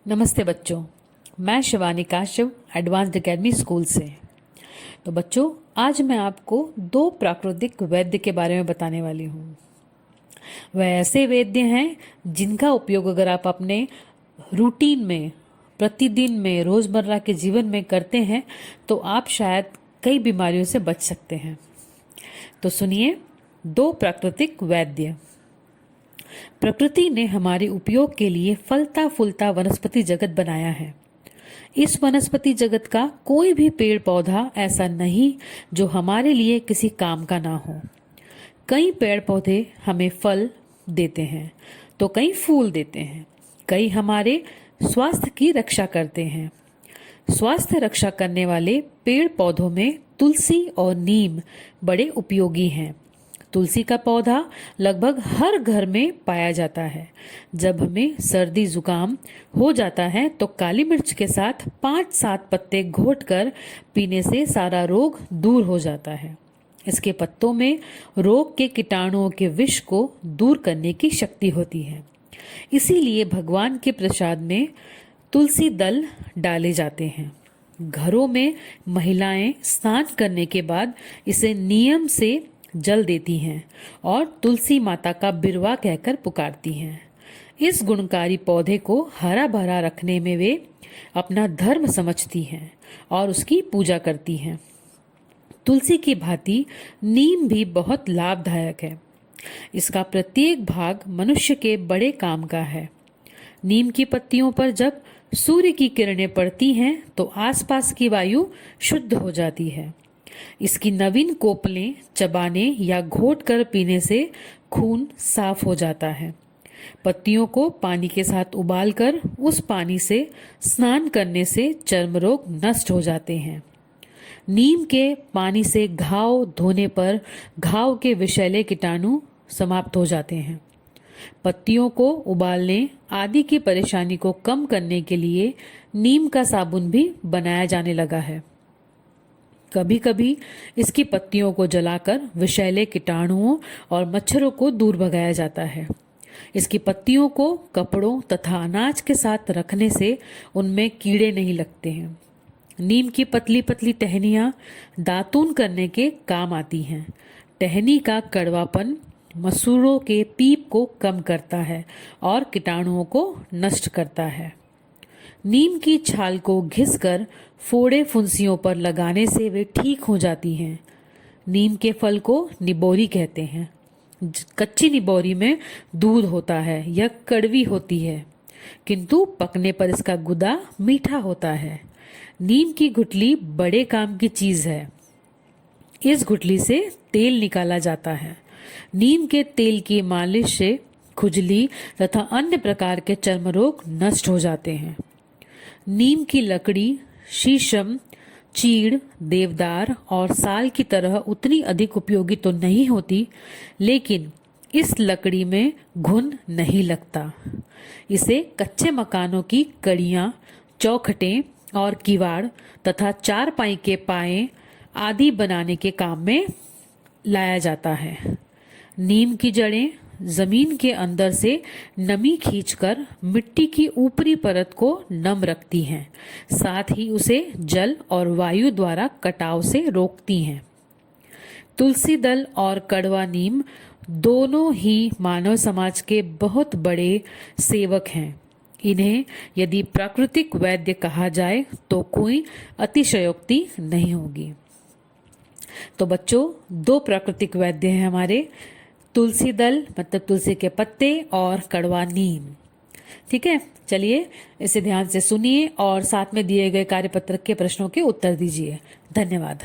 नमस्ते बच्चों, मैं Shivani Kashyap advanced academy school से। तो बच्चों, आज मैं आपको दो प्राकृतिक वैद्य के बारे में बताने वाली हूँ। वह ऐसे वैद्य हैं जिनका उपयोग अगर आप अपने रूटीन में, प्रतिदिन में, रोज़मर्रा के जीवन में करते हैं तो आप शायद कई बीमारियों से बच सकते हैं। तो सुनिए, दो प्राकृतिक वैद्य। प्रकृति ने हमारे उपयोग के लिए फलता फूलता वनस्पति जगत बनाया है। इस वनस्पति जगत का कोई भी पेड़ पौधा ऐसा नहीं जो हमारे लिए किसी काम का ना हो। कई पेड़ पौधे हमें फल देते हैं तो कई फूल देते हैं, कई हमारे स्वास्थ्य की रक्षा करते हैं। स्वास्थ्य रक्षा करने वाले पेड़ पौधों में तुलसी और नीम बड़े उपयोगी हैं। तुलसी का पौधा लगभग हर घर में पाया जाता है। जब हमें सर्दी जुकाम हो जाता है तो काली मिर्च के साथ 5-7 पत्ते घोटकर पीने से सारा रोग दूर हो जाता है। इसके पत्तों में रोग के कीटाणुओं के विष को दूर करने की शक्ति होती है। इसीलिए भगवान के प्रसाद में तुलसी दल डाले जाते हैं। घरों में महिलाएं स्नान करने के बाद इसे नियम से जल देती हैं और तुलसी माता का बिरवा कहकर पुकारती हैं। इस गुणकारी पौधे को हरा भरा रखने में वे अपना धर्म समझती हैं और उसकी पूजा करती हैं। तुलसी की भांति नीम भी बहुत लाभदायक है। इसका प्रत्येक भाग मनुष्य के बड़े काम का है। नीम की पत्तियों पर जब सूर्य की किरणें पड़ती हैं तो आसपास की वायु शुद्ध हो जाती है। इसकी नवीन कोपलें चबाने या घोट कर पीने से खून साफ हो जाता है। पत्तियों को पानी के साथ उबालकर उस पानी से स्नान करने से चर्म रोग नष्ट हो जाते हैं। नीम के पानी से घाव धोने पर घाव के विषैले कीटाणु समाप्त हो जाते हैं। पत्तियों को उबालने आदि की परेशानी को कम करने के लिए नीम का साबुन भी बनाया जाने लगा है। कभी कभी इसकी पत्तियों को जलाकर विषैले कीटाणुओं और मच्छरों को दूर भगाया जाता है। इसकी पत्तियों को कपड़ों तथा अनाज के साथ रखने से उनमें कीड़े नहीं लगते हैं। नीम की पतली पतली टहनियाँ दातून करने के काम आती हैं। टहनी का कड़वापन मसूरों के पीप को कम करता है और कीटाणुओं को नष्ट करता है। नीम की छाल को घिसकर फोड़े फुंसियों पर लगाने से वे ठीक हो जाती हैं। नीम के फल को निबोरी कहते हैं। कच्ची निबोरी में दूध होता है, यह कड़वी होती है, किंतु पकने पर इसका गुदा मीठा होता है। नीम की गुठली बड़े काम की चीज है। इस गुठली से तेल निकाला जाता है। नीम के तेल की मालिश से खुजली तथा अन्य प्रकार के चर्म रोग नष्ट हो जाते हैं। नीम की लकड़ी शीशम, चीड़, देवदार और साल की तरह उतनी अधिक उपयोगी तो नहीं होती, लेकिन इस लकड़ी में घुन नहीं लगता। इसे कच्चे मकानों की कड़ियाँ, चौखटें और किवाड़ तथा चारपाई के पाए आदि बनाने के काम में लाया जाता है। नीम की जड़ें जमीन के अंदर से नमी खींचकर मिट्टी की ऊपरी परत को नम रखती हैं, साथ ही उसे जल और वायु द्वारा कटाव से रोकती हैं। तुलसी दल और कड़वा नीम दोनों ही मानव समाज के बहुत बड़े सेवक हैं। इन्हें यदि प्राकृतिक वैद्य कहा जाए तो कोई अतिशयोक्ति नहीं होगी। तो बच्चों, दो प्राकृतिक वैद्य हैं हमारे, तुलसी दल मतलब तुलसी के पत्ते और कड़वा नीम। ठीक है, चलिए इसे ध्यान से सुनिए और साथ में दिए गए कार्यपत्रक के प्रश्नों के उत्तर दीजिए। धन्यवाद।